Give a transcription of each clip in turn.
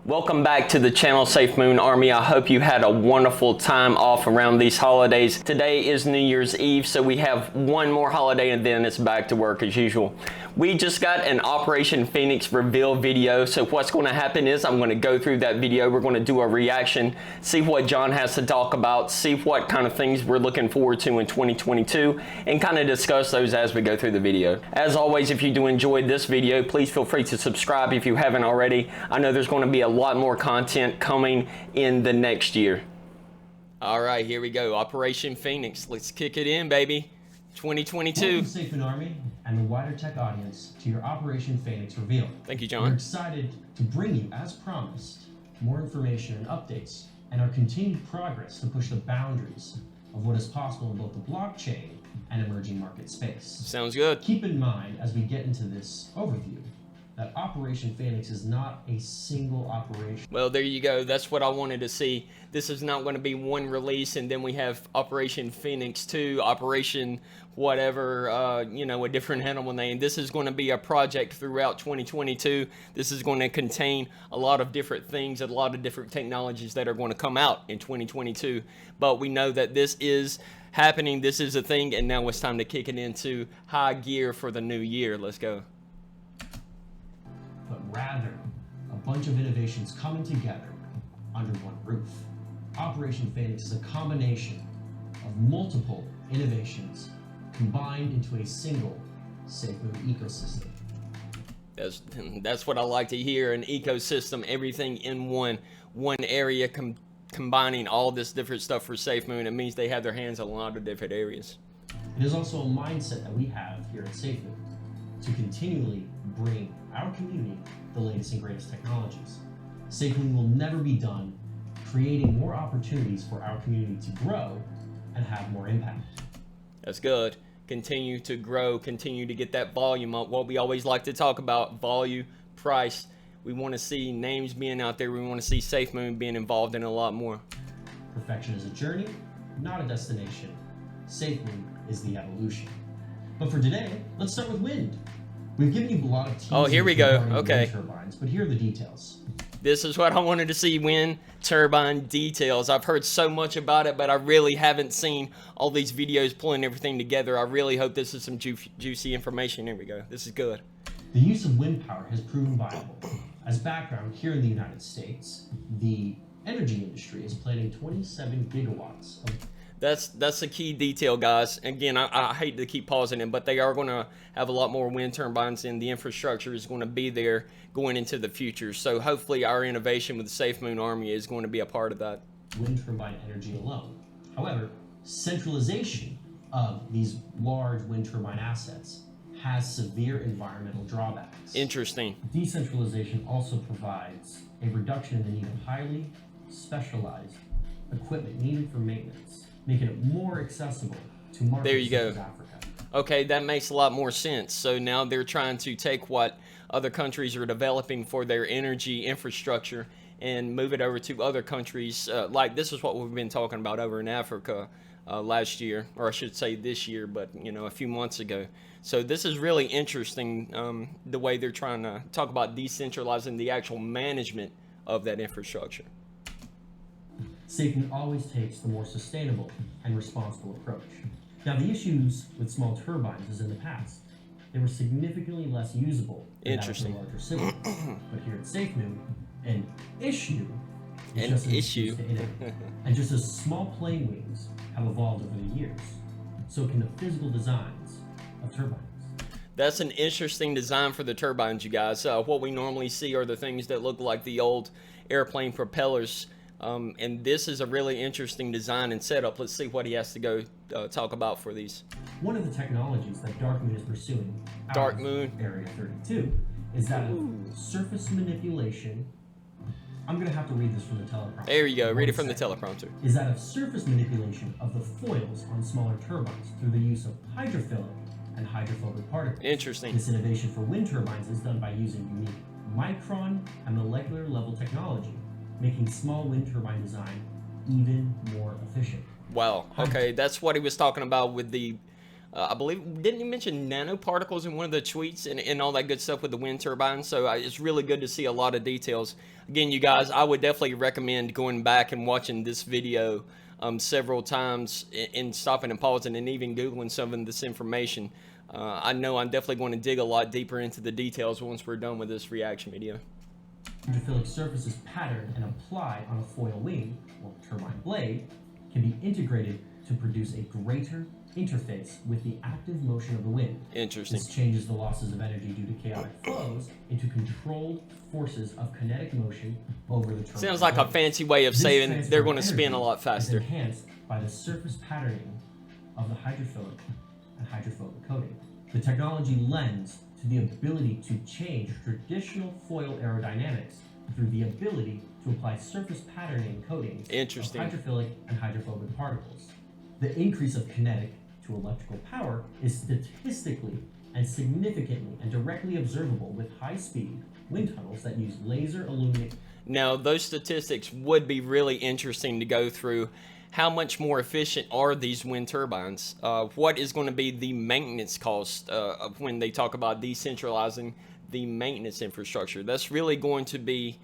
Welcome back to the channel, Safemoon Army. I hope you had a wonderful time off around these holidays. Today is New Year's Eve, so we have one more holiday and then it's back to work as usual. We just got an Operation Phoenix reveal video, so what's going to happen is I'm going to go through that video. We're going to do a reaction, see what John has to talk about, see what kind of things we're looking forward to in 2022, and kind of discuss those as we go through the video. As always, if you do enjoy this video, please feel free to subscribe if you haven't already. I know there's going to be a lot more content coming in the next year. All right, here we go. Operation Phoenix. Let's kick it in, baby. 2022. Welcome, Safemoon Army and the wider tech audience, to your Operation Phoenix reveal. Thank you, John. We're excited to bring you, as promised, more information and updates, and our continued progress to push the boundaries of what is possible in both the blockchain and emerging market space. Sounds good. Keep in mind, as we get into this overview, that Operation Phoenix is not a single operation. Well, there you go. That's what I wanted to see. This is not going to be one release and then we have Operation Phoenix 2, Operation whatever, you know, a different animal name. This is going to be a project throughout 2022. This is going to contain a lot of different things, a lot of different technologies that are going to come out in 2022. But we know that this is happening. This is a thing, and now it's time to kick it into high gear for the new year. Let's go. But rather a bunch of innovations coming together under one roof. Operation Phoenix is a combination of multiple innovations combined into a single Safemoon ecosystem. That's what I like to hear, an ecosystem, everything in one area, combining all this different stuff for Safemoon. It means they have their hands on a lot of different areas. It is also a mindset that we have here at Safemoon to continually bring our community the latest and greatest technologies. Safemoon will never be done creating more opportunities for our community to grow and have more impact. That's good. Continue to grow, continue to get that volume up. What we always like to talk about, volume, price. We want to see names being out there. We want to see Safemoon being involved in a lot more. Perfection is a journey, not a destination. Safemoon is the evolution. But for today, let's start with wind. We've given you a lot of teasers. Oh, here we go. Okay. Wind turbines, but here are the details. This is what I wanted to see, wind turbine details. I've heard so much about it, but I really haven't seen all these videos pulling everything together. I really hope this is some juicy information. Here we go. This is good. The use of wind power has proven viable. As background, here in the United States, the energy industry is planning 27 gigawatts of That's the key detail, guys. Again, I hate to keep pausing it, but they are going to have a lot more wind turbines, and the infrastructure is going to be there going into the future. So hopefully our innovation with the Safemoon Army is going to be a part of that. Wind turbine energy alone. However, centralization of these large wind turbine assets has severe environmental drawbacks. Interesting. Decentralization also provides a reduction in the need of highly specialized equipment needed for maintenance, making it more accessible to markets There you go. such as Africa. Okay, that makes a lot more sense. So now they're trying to take what other countries are developing for their energy infrastructure and move it over to other countries. Like this is what we've been talking about over in Africa last year, or I should say this year, but you know, a few months ago. So this is really interesting, the way they're trying to talk about decentralizing the actual management of that infrastructure. Safemoon always takes the more sustainable and responsible approach. Now, the issues with small turbines is in the past. They were significantly less usable than that of the larger siblings. But here at Safemoon, an issue is just an excuse to innovate. And just as small plane wings have evolved over the years, so can the physical designs of turbines. That's an interesting design for the turbines, you guys. What we normally see are the things that look like the old airplane propellers. And this is a really interesting design and setup. Let's see what he has to go talk about for these. One of the technologies that Darkmoon is pursuing out of Area 32 is that of surface manipulation. I'm going to have to read this from the teleprompter. There you go. Read it from the teleprompter. Is that of surface manipulation of the foils on smaller turbines through the use of hydrophilic and hydrophobic particles. Interesting. This innovation for wind turbines is done by using unique micron and molecular level technology, making small wind turbine design even more efficient. Wow. Okay, that's what he was talking about with the I believe, didn't he mention nanoparticles in one of the tweets and all that good stuff with the wind turbines? So it's really good to see a lot of details. Again, you guys, I would definitely recommend going back and watching this video several times and stopping and pausing and even Googling some of this information. I know I'm definitely going to dig a lot deeper into the details once we're done with this reaction video. Hydrophilic surfaces patterned and applied on a foil wing or turbine blade can be integrated to produce a greater interface with the active motion of the wind. Interesting. This changes the losses of energy due to chaotic flows into controlled forces of kinetic motion over the turbine. Sounds like a fancy way of saying they're going to spin a lot faster. Is enhanced by the surface patterning of the hydrophilic and hydrophobic coating. The technology lends to the ability to change traditional foil aerodynamics through the ability to apply surface patterning coatings of hydrophilic and hydrophobic particles. The increase of kinetic to electrical power is statistically and significantly and directly observable with high-speed wind tunnels that use laser illuminated. Now, those statistics would be really interesting to go through. How much more efficient are these wind turbines? What is going to be the maintenance cost of when they talk about decentralizing the maintenance infrastructure? That's really going to be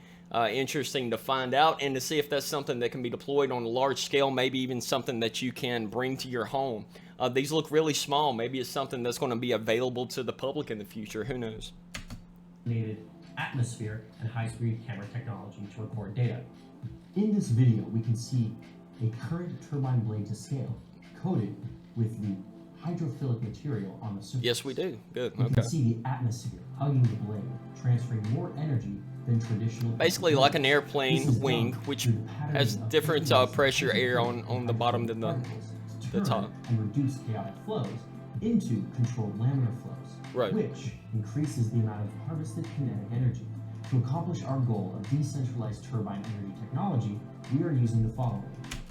interesting to find out and to see if that's something that can be deployed on a large scale, maybe even something that you can bring to your home. These look really small. Maybe it's something that's going to be available to the public in the future. Who knows? Atmosphere and high-speed camera technology to record data. In this video, we can see a current turbine blade to scale coated with the hydrophilic material on the surface. Yes, we do. Good. You can see the atmosphere hugging the blade, transferring more energy than traditional. Basically like an airplane wing, which has different pressure air on the bottom than the top. And reduce chaotic flows into controlled laminar flows, which increases the amount of harvested kinetic energy. To accomplish our goal of decentralized turbine energy technology, we are using the following.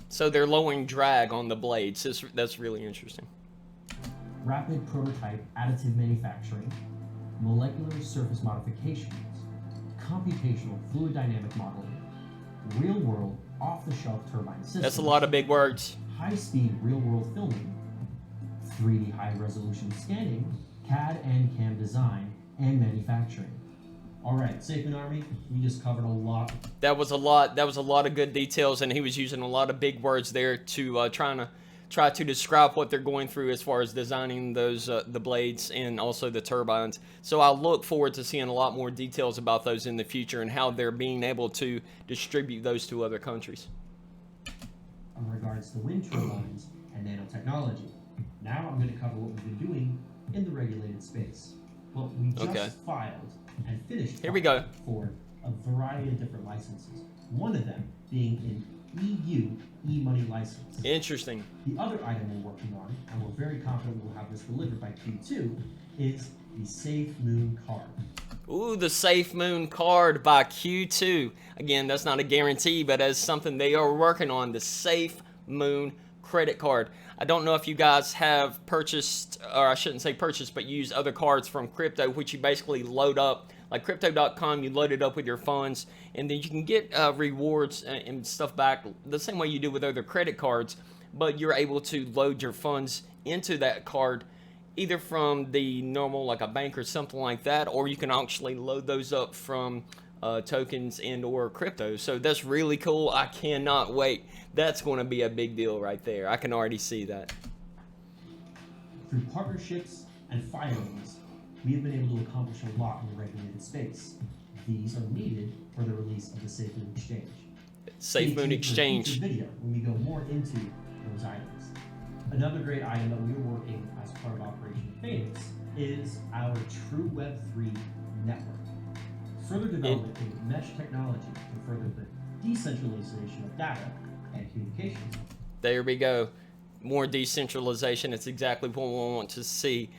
So they're lowering drag on the blades. That's really interesting. Rapid prototype additive manufacturing, molecular surface modifications, computational fluid dynamic modeling, real-world off-the-shelf turbine systems. That's a lot of big words. High-speed real-world filming, 3D high-resolution scanning, CAD and CAM design, and manufacturing. All right, Safemoon Army, we just covered a lot. That was a lot of good details, and he was using a lot of big words there to try to describe what they're going through as far as designing those the blades and also the turbines. So I look forward to seeing a lot more details about those in the future and how they're being able to distribute those to other countries. In regards to wind turbines and nanotechnology, now I'm going to cover what we've been doing in the regulated space. Well, we just filed and finished. Here we go. For a variety of different licenses. One of them being an EU e-money license. Interesting. The other item we're working on, and we're very confident we'll have this delivered by Q2, is the Safemoon Card. Ooh, the Safemoon Card by Q2. Again, that's not a guarantee, but as something they are working on, the Safemoon credit card. I don't know if you guys have purchased, or I shouldn't say purchased, but use other cards from crypto, which you basically load up, like crypto.com, you load it up with your funds, and then you can get rewards and stuff back the same way you do with other credit cards, but you're able to load your funds into that card either from the normal, like a bank or something like that, or you can actually load those up from tokens and or crypto. So that's really cool. I cannot wait. That's going to be a big deal right there. I can already see that. Through partnerships and filings, we have been able to accomplish a lot in the regulated space. These are needed for the release of the Safemoon Exchange. Safemoon Exchange. Video when we go more into those items. Another great item that we are working as part of Operation Phoenix is our true Web3 network. Further development of mesh technology to further the decentralization of data and communications. There we go. More decentralization. It's exactly what we want to see.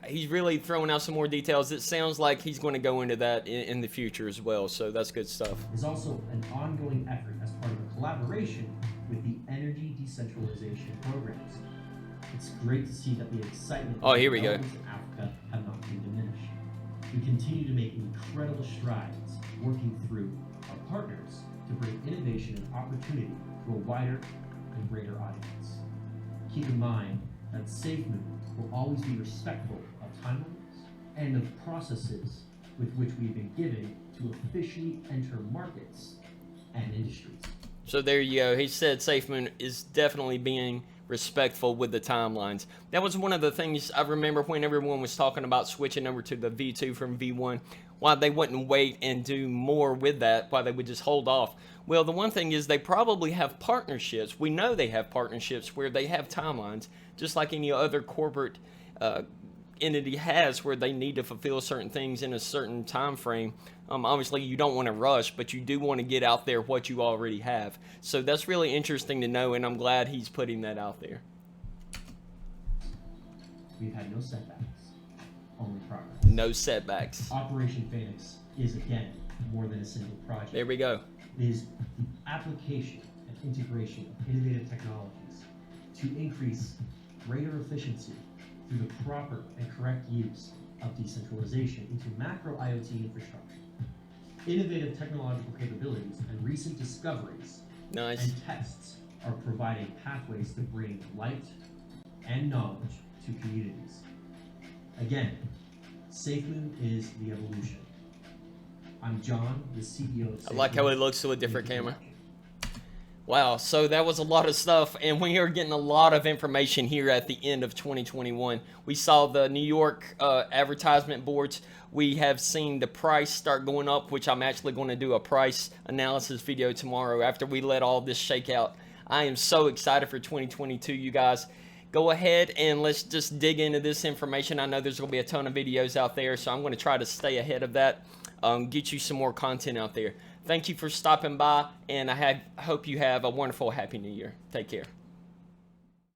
He's really throwing out some more details. It sounds like he's going to go into that in the future as well. So that's good stuff. There's also an ongoing effort as part of a collaboration with the energy decentralization programs. It's great to see that the excitement of here we go. In Africa have not been diminished. We continue to make incredible strides working through our partners to bring innovation and opportunity to a wider and greater audience. Keep in mind that Safemoon will always be respectful of timelines and of processes with which we've been given to officially enter markets and industries. So there you go. He said Safemoon is definitely being respectful with the timelines. That was one of the things I remember when everyone was talking about switching over to the V2 from V1, why they wouldn't wait and do more with that, why they would just hold off. Well, the one thing is they probably have partnerships. We know they have partnerships where they have timelines, just like any other corporate entity has, where they need to fulfill certain things in a certain time frame. Obviously you don't want to rush, but you do want to get out there what you already have. So that's really interesting to know, and I'm glad he's putting that out there. We've had no setbacks, only progress. No setbacks. Operation Phoenix is again more than a single project. There we go. It is the application and integration of innovative technologies to increase greater efficiency through the proper and correct use of decentralization into macro IoT infrastructure. Innovative technological capabilities and recent discoveries Nice. and tests are providing pathways to bring light and knowledge to communities. Again, Safemoon is the evolution. I'm John, the CEO of Safemoon. I like how it looks to a different camera. Wow, so that was a lot of stuff, and we are getting a lot of information here at the end of 2021. We saw the New York advertisement boards. We have seen the price start going up, which I'm actually going to do a price analysis video tomorrow after we let all this shake out. I am so excited for 2022, you guys. Go ahead and let's just dig into this information. I know there's going to be a ton of videos out there, so I'm going to try to stay ahead of that, get you some more content out there. Thank you for stopping by, and I hope you have a wonderful, happy new year. Take care.